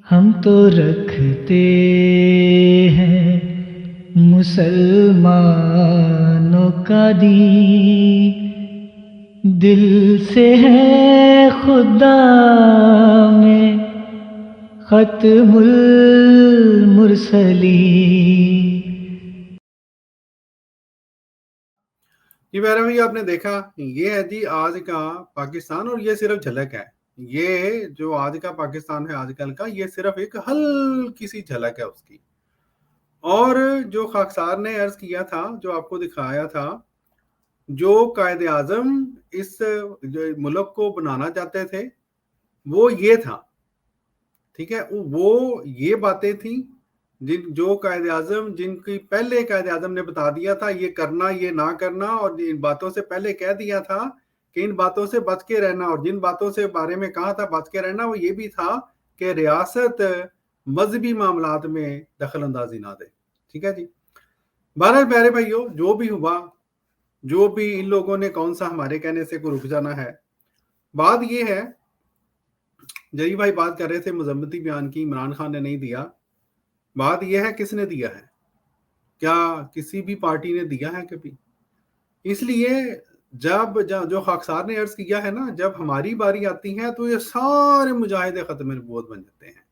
ہم تو رکھتے ہیں مسلمانوں کا دین، دل سے ہے خدا میں ختم المرسلین۔ جی میرا بھائی آپ نے دیکھا یہ ہے جی آج کا پاکستان، اور یہ صرف جھلک ہے۔ یہ جو آج کا پاکستان ہے آج کل کا، یہ صرف ایک ہلکی سی جھلک ہے اس کی۔ اور جو خاکسار نے عرض کیا تھا، جو آپ کو دکھایا تھا، جو قائد اعظم اس ملک کو بنانا چاہتے تھے وہ یہ تھا، ٹھیک ہے، وہ یہ باتیں تھیں جو قائد اعظم، جن کی پہلے قائد اعظم نے بتا دیا تھا یہ کرنا یہ نہ کرنا، اور ان باتوں سے پہلے کہہ دیا تھا کہ ان باتوں سے بچ کے رہنا، اور جن باتوں سے بارے میں کہا تھا بچ کے رہنا وہ یہ بھی تھا کہ ریاست مذہبی معاملات میں دخل اندازی نہ دے، ٹھیک ہے جی۔ بہرحال پیارے بھائیو، جو بھی ہوا، جو بھی ان لوگوں نے کون سا ہمارے کہنے سے کو رک جانا ہے، بات یہ ہے، جری بھائی بات کر رہے تھے مذمتی بیان کی، عمران خان نے نہیں دیا، بات یہ ہے کس نے دیا ہے؟ کیا کسی بھی پارٹی نے دیا ہے کبھی؟ اس لیے جب جو خاکسار نے عرض کیا ہے نا، جب ہماری باری آتی ہے تو یہ سارے مجاہد ختم نبوت بن جاتے ہیں۔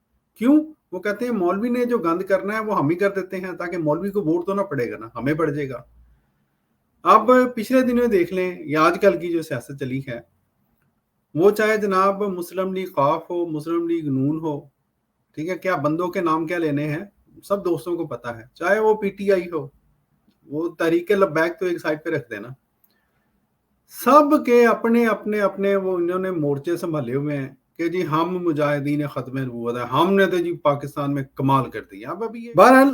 کیوں؟ وہ کہتے ہیں مولوی نے جو گند کرنا ہے وہ ہم ہی کر دیتے ہیں، تاکہ مولوی کو ووٹ تو نہ پڑے گا نا، ہمیں پڑ جائے گا۔ اب پچھلے دنوں دیکھ لیں یا آج کل کی جو سیاست چلی ہے، وہ چاہے جناب مسلم لیگ خوف ہو، مسلم لیگ نون ہو، ٹھیک ہے، کیا بندوں کے نام کیا لینے ہیں سب دوستوں کو پتا ہے، چاہے وہ پی ٹی آئی ہو، وہ تحریک لبیک تو ایک سائڈ پہ رکھ دینا، سب کے اپنے اپنے اپنے وہ انہوں نے مورچے سنبھالے ہوئے ہیں کہ جی ہم مجاہدین ختم نبوت ہے، ہم نے تو جی پاکستان میں کمال کر دیا۔ اب ابھی بہرحال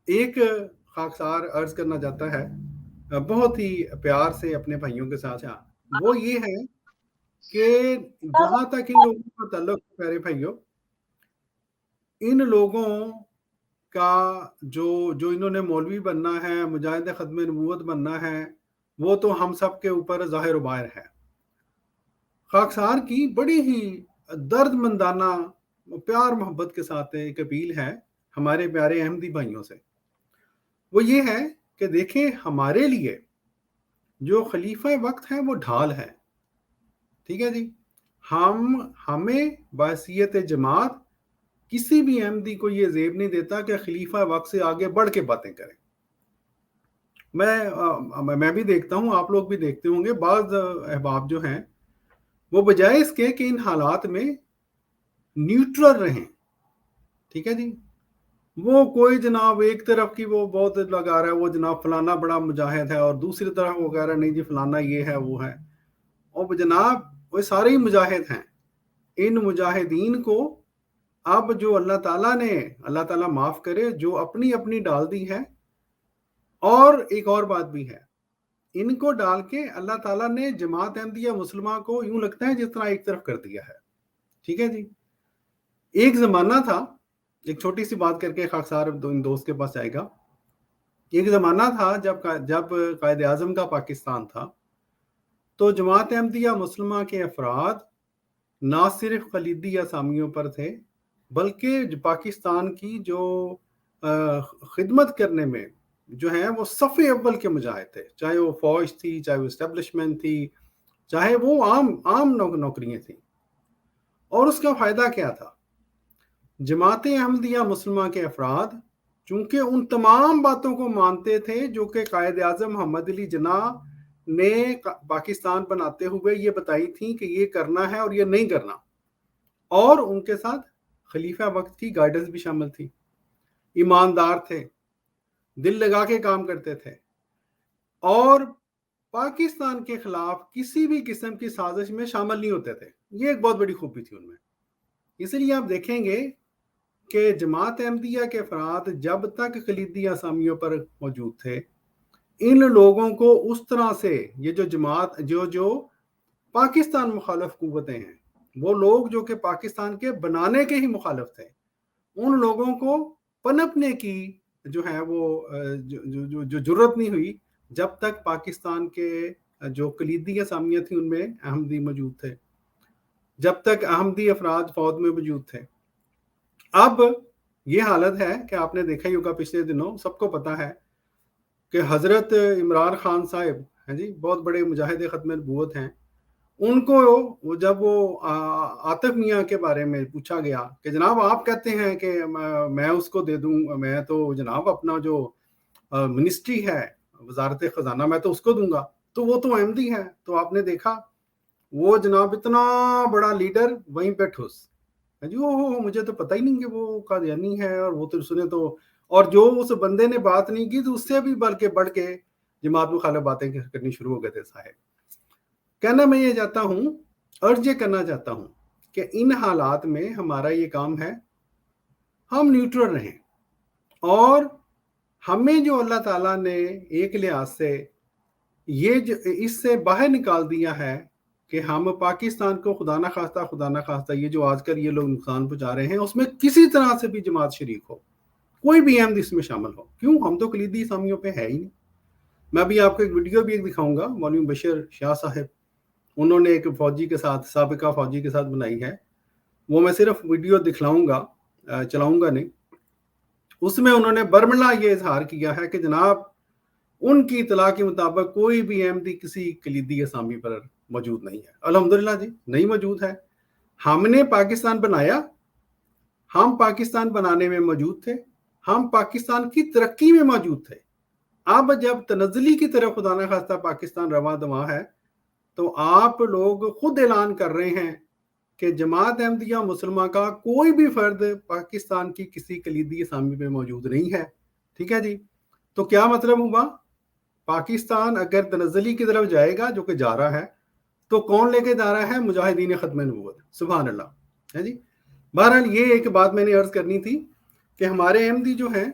ایک خاکسار عرض کرنا چاہتا ہے بہت ہی پیار سے اپنے بھائیوں کے ساتھ، وہ یہ ہے کہ جہاں تک ان لوگوں کا تعلق ہے پیارے بھائیوں، ان لوگوں کا جو انہوں نے مولوی بننا ہے، مجاہد ختم نبوت بننا ہے، وہ تو ہم سب کے اوپر ظاہر و باہر ہے۔ خاکسار کی بڑی ہی درد مندانہ پیار محبت کے ساتھ ایک اپیل ہے ہمارے پیارے احمدی بھائیوں سے، وہ یہ ہے کہ دیکھیں ہمارے لیے جو خلیفہ وقت ہے وہ ڈھال ہے، ٹھیک ہے جی، ہمیں بحیثیت جماعت کسی بھی احمدی کو یہ زیب نہیں دیتا کہ خلیفہ وقت سے آگے بڑھ کے باتیں کریں۔ میں بھی دیکھتا ہوں، آپ لوگ بھی دیکھتے ہوں گے، بعض احباب جو ہیں وہ بجائے اس کے کہ ان حالات میں نیوٹرل رہیں، ٹھیک ہے جی، وہ کوئی جناب ایک طرف کی وہ بہت لگا رہا ہے وہ جناب فلانا بڑا مجاہد ہے، اور دوسری طرف وہ کہہ رہا ہے نہیں جی فلانا یہ ہے وہ ہے، اور جناب وہ سارے ہی مجاہد ہیں۔ ان مجاہدین کو اب جو اللہ تعالیٰ نے، اللہ تعالیٰ معاف کرے، جو اپنی اپنی ڈال دی ہے، اور ایک اور بات بھی ہے، ان کو ڈال کے اللہ تعالیٰ نے جماعت احمدیہ مسلمہ کو یوں لگتا ہے جس طرح ایک طرف کر دیا ہے، ٹھیک ہے جی۔ ایک زمانہ تھا، ایک چھوٹی سی بات کر کے خاکسار ان دوست کے پاس جائے گا، ایک زمانہ تھا جب قائد اعظم کا پاکستان تھا، تو جماعت احمدیہ مسلمہ کے افراد نہ صرف خلیدی اسامیوں پر تھے، بلکہ پاکستان کی جو خدمت کرنے میں جو ہیں وہ صف اول کے مجاہد تھے، چاہے وہ فوج تھی، چاہے وہ اسٹیبلشمنٹ تھی، چاہے وہ عام نوکریاں تھیں۔ اور اس کا فائدہ کیا تھا؟ جماعت احمدیہ مسلمہ کے افراد چونکہ ان تمام باتوں کو مانتے تھے جو کہ قائد اعظم محمد علی جناح نے پاکستان بناتے ہوئے یہ بتائی تھی کہ یہ کرنا ہے اور یہ نہیں کرنا، اور ان کے ساتھ خلیفہ وقت کی گائیڈنس بھی شامل تھی، ایماندار تھے، دل لگا کے کام کرتے تھے، اور پاکستان کے خلاف کسی بھی قسم کی سازش میں شامل نہیں ہوتے تھے۔ یہ ایک بہت بڑی خوبی تھی ان میں۔ اس لیے آپ دیکھیں گے کہ جماعت احمدیہ کے افراد جب تک خلیدی اسامیوں پر موجود تھے، ان لوگوں کو اس طرح سے یہ جو جماعت جو پاکستان مخالف قوتیں ہیں، وہ لوگ جو کہ پاکستان کے بنانے کے ہی مخالف تھے، ان لوگوں کو پنپنے کی جو ہے وہ جو جرت نہیں ہوئی جب تک پاکستان کے جو کلیدی اسامیاں تھیں ان میں احمدی موجود تھے۔ जब तक अहमदी अफराद फौज में मौजूद थे। अब ये हालत है कि आपने देखा ही होगा पिछले दिनों, सबको पता है कि हज़रत इमरान खान साहब हैं जी, बहुत बड़े मुजाहिद ख़त्म नबूवत हैं। उनको जब वो आतिफ मियाँ के बारे में पूछा गया कि जनाब आप कहते हैं कि मैं उसको दे दूँ, मैं तो जनाब अपना जो मिनिस्ट्री है वजारत ख़जाना मैं तो उसको दूंगा, तो वो तो अहमदी है। तो आपने देखा वो जनाब इतना बड़ा लीडर वहीं पे ठुस जी, ओ मुझे तो पता ही नहीं कि वो कादियानी है, और वो तो उसने तो, और जो उस बंदे ने बात नहीं की तो उससे भी बल्कि बढ़ के जमात मुखालिफ बातें करनी शुरू हो गए थे साहब। कहना मैं ये चाहता हूँ, अर्ज ये करना चाहता हूँ कि इन हालात में हमारा ये काम है हम न्यूट्रल रहें, और हमें जो अल्लाह ताला ने एक लिहाज से ये जो इससे बाहर निकाल दिया है कि हम पाकिस्तान को खुदा ना खास्ता ये जो आजकल ये लोग नुकसान पहुंचा रहे हैं उसमें किसी तरह से भी जमात शरीक हो, कोई भी अहमद इसमें शामिल हो। क्यों? हम तो कलीदी इस्लामियों पे है ही नहीं। मैं भी आपको एक वीडियो भी दिखाऊंगा, मौलवी बशीर शाह साहब, उन्होंने एक फौजी के साथ, साबिका फौजी के साथ बनाई है, वो मैं सिर्फ वीडियो दिखलाऊंगा, चलाऊंगा नहीं। उसमें उन्होंने बर्मला ये इजहार किया है कि जनाब उनकी इतला के मुताबिक कोई भी अहमदी किसी कलीदी असामी पर मौजूद नहीं है। अल्हम्दुलिल्लाह जी, नहीं मौजूद है। हमने पाकिस्तान बनाया, हम पाकिस्तान बनाने में मौजूद थे, हम पाकिस्तान की तरक्की में मौजूद थे। अब जब तनज़्ज़ुली की तरफ खुदा न खास्ता पाकिस्तान रवा दवा है, तो आप लोग खुद ऐलान कर रहे हैं कि जमात अहमदिया मुसलमान का कोई भी फर्द पाकिस्तान की किसी कलीदी असामी में मौजूद नहीं है। ठीक है जी, तो क्या मतलब हुआ? पाकिस्तान अगर तनज़्ज़ुली की तरफ जाएगा, जो कि जा रहा है, तो कौन लेके जा रहा है? मुजाहिदीन ख़त्म नबूवत। सुभान अल्लाह है जी। बहरहाल ये एक बात मैंने अर्ज करनी थी कि हमारे अहमदी जो हैं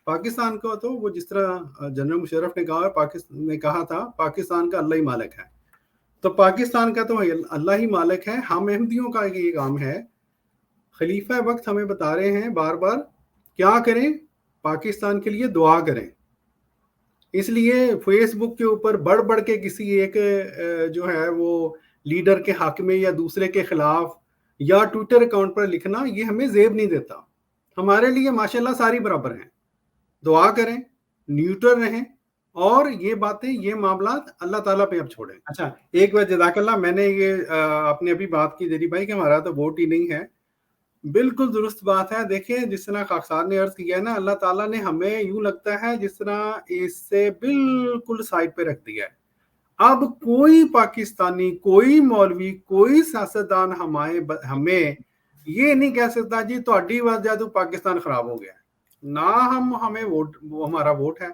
पाकिस्तान को, तो वो जिस तरह जनरल मुशर्रफ ने कहा, पाकिस्तान ने कहा था पाकिस्तान का अल्लाह ही मालिक है, तो पाकिस्तान का तो अल्लाह ही मालिक है। हम अहमदियों का ये काम है, खलीफा वक्त हमें बता रहे हैं बार बार क्या करें, पाकिस्तान के लिए दुआ करें। इसलिए फेसबुक के ऊपर बढ़ बढ़ के किसी एक जो है वो लीडर के हक में या दूसरे के खिलाफ या ट्विटर अकाउंट पर लिखना, ये हमें जेब नहीं देता। हमारे लिए माशाल्लाह सारी बराबर हैं। दुआ करें, न्यूट्रल रहें, और ये बातें, ये मामला अल्लाह ताला पे अब छोड़ें। अच्छा, एक बार जज़ाकल्लाह, मैंने ये आपने अभी बात की जरी भाई कि हमारा तो वोट ही नहीं है, बिल्कुल दुरुस्त बात है। देखिए जिस तरह खाकसार ने अर्ज किया है ना, अल्लाह ताला ने हमें यूं लगता है जिस तरह इससे बिल्कुल साइड पे रख दिया है। अब कोई पाकिस्तानी, कोई मौलवी, कोई सियासतदान हमें ये नहीं कह सकता जी ਤੁਹਾਡੀ वजह तो पाकिस्तान खराब हो गया। ना हमें वोट, वो हमारा वोट है,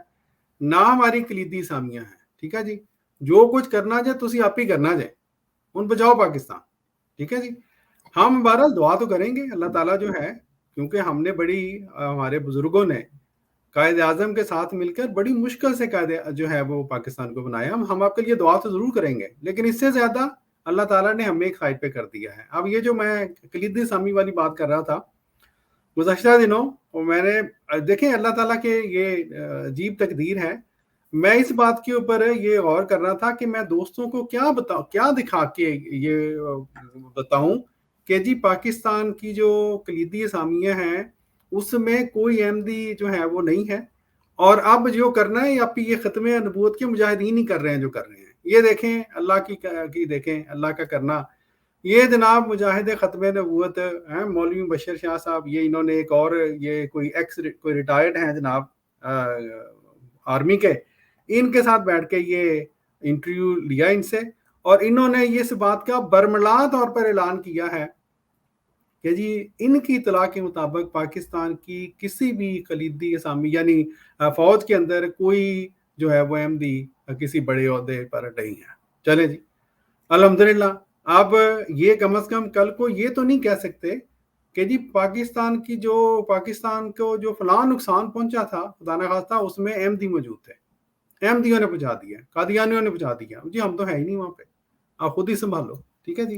ना हमारी कलीदी सामियां हैं। ठीक है जी, जो कुछ करना जाए तुसी आप ही करना जाए, उन बचाओ पाकिस्तान। ठीक है जी, हम बहरहाल दुआ तो करेंगे अल्लाह ताला जो है, क्योंकि हमने बड़ी हमारे बुजुर्गों ने कायद आजम के साथ मिलकर बड़ी मुश्किल से कायदे जो है वो पाकिस्तान को बनाया। हम आपके लिए दुआ तो जरूर करेंगे, लेकिन इससे ज्यादा अल्लाह ताला ने हमें एक साइड पे कर दिया है। अब ये जो मैं कलीदी सामी वाली बात कर रहा था गुज़श्ता दिनों, और मैंने देखें अल्लाह ताला के ये अजीब तकदीर है। मैं इस बात के ऊपर ये गौर कर रहा था कि मैं दोस्तों को क्या बताऊं, क्या दिखा के ये बताऊं कि जी पाकिस्तान की जो कलीदी असामियाँ हैं उसमें कोई अहमदी जो है वो नहीं है, और अब जो करना है आप ये ख़त्म नबूवत के मुजाहिदीन ही कर रहे हैं जो कर रहे हैं। ये देखें अल्लाह की देखें अल्लाह का करना। ये जनाब मुजाहिद ख़त्म नबूवत हैं मौलवी बशीर शाह साहब, ये इन्होंने एक और ये कोई रिटायर्ड हैं जनाब आर्मी के, इनके साथ बैठ के ये इंटरव्यू लिया इनसे, और इन्होंने इस बात का बरमला तौर पर ऐलान किया है कि जी इनकी इतला के मुताबिक पाकिस्तान की किसी भी कलीदी असामी यानी फौज के अंदर कोई जो है वो अहमदी किसी बड़े ओहदे पर नहीं है। चले जी, अल्हम्दुलिल्लाह। अब ये कम अज कम कल को ये तो नहीं कह सकते कि जी पाकिस्तान को जो फलां नुकसान पहुंचा था खुदा न खास्ता उसमें अहमदी मौजूद थे, अहमदियों ने पहुंचा दिया, कादियानियों ने पहुंचा दिया। जी हम तो है ही नहीं वहां पे, आप खुद ही संभालो। ठीक है जी।